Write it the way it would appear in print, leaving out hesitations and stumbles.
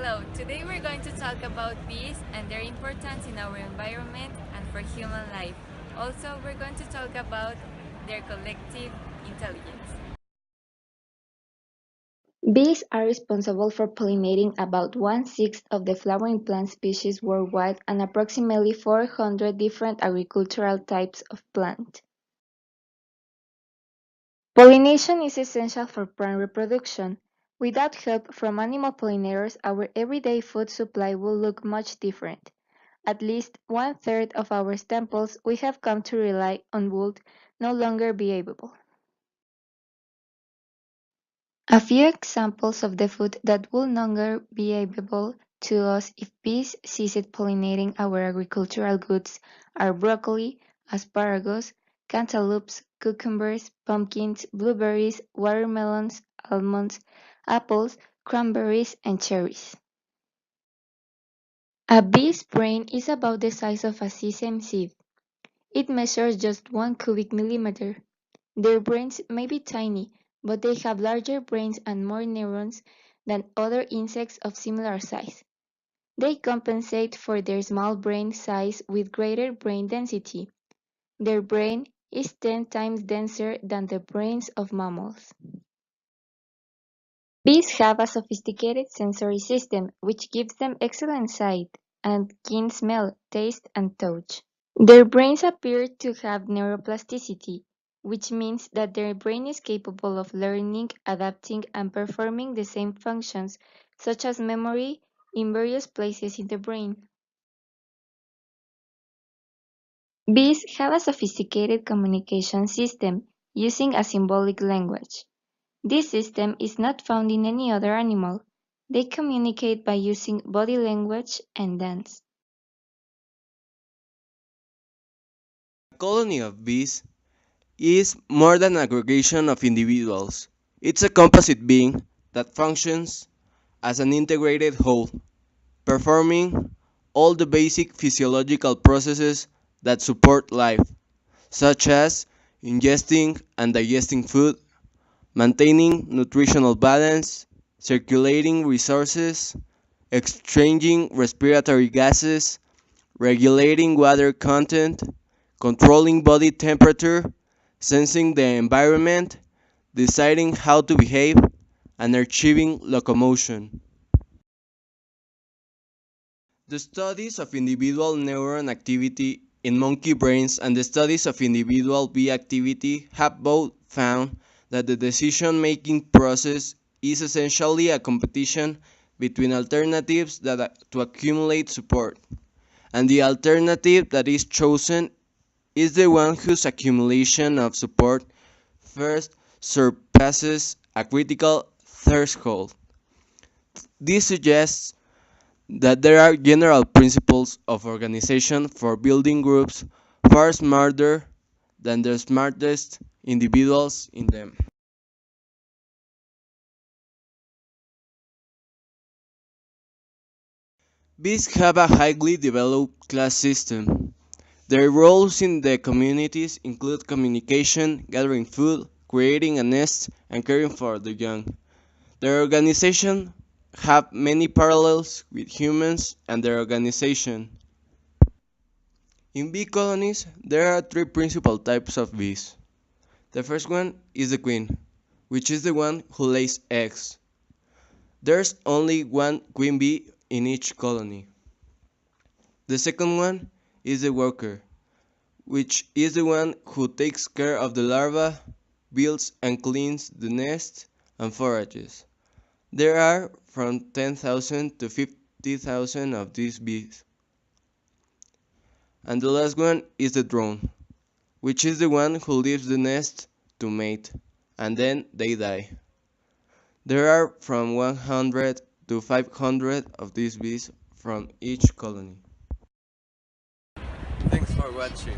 Hello, today we're going to talk about bees and their importance in our environment and for human life. Also, we're going to talk about their collective intelligence. Bees are responsible for pollinating about one-sixth of the flowering plant species worldwide and approximately 400 different agricultural types of plant. Pollination is essential for plant reproduction. Without help from animal pollinators, our everyday food supply will look much different. At least one-third of our staples we have come to rely on would no longer be able. A few examples of the food that will no longer be available to us if bees ceased pollinating our agricultural goods are broccoli, asparagus, cantaloupes, cucumbers, pumpkins, blueberries, watermelons, almonds, apples, cranberries, and cherries. A bee's brain is about the size of a sesame seed. It measures just 1 cubic millimeter. Their brains may be tiny, but they have larger brains and more neurons than other insects of similar size. They compensate for their small brain size with greater brain density. Their brain is 10 times denser than the brains of mammals. Bees have a sophisticated sensory system which gives them excellent sight and keen smell, taste, and touch. Their brains appear to have neuroplasticity, which means that their brain is capable of learning, adapting, and performing the same functions, such as memory, in various places in the brain. Bees have a sophisticated communication system using a symbolic language. This system is not found in any other animal. They communicate by using body language and dance. A colony of bees is more than an aggregation of individuals. It's a composite being that functions as an integrated whole, performing all the basic physiological processes that support life, such as ingesting and digesting food, maintaining nutritional balance, circulating resources, exchanging respiratory gases, regulating water content, controlling body temperature, sensing the environment, deciding how to behave, and achieving locomotion. The studies of individual neuron activity in monkey brains and the studies of individual bee activity have both found that the decision-making process is essentially a competition between alternatives to accumulate support, and the alternative that is chosen is the one whose accumulation of support first surpasses a critical threshold. This suggests that there are general principles of organization for building groups far smarter than the smartest individuals in them. Bees have a highly developed class system. Their roles in the communities include communication, gathering food, creating a nest, and caring for the young. Their organization have many parallels with humans and their organization. In bee colonies, there are three principal types of bees. The first one is the queen, which is the one who lays eggs. There's only one queen bee in each colony. The second one is the worker, which is the one who takes care of the larva, builds and cleans the nest, and forages. There are from 10,000 to 50,000 of these bees. And the last one is the drone, which is the one who leaves the nest to mate, and then they die. There are from 100 to 500 of these bees from each colony. Thanks for watching.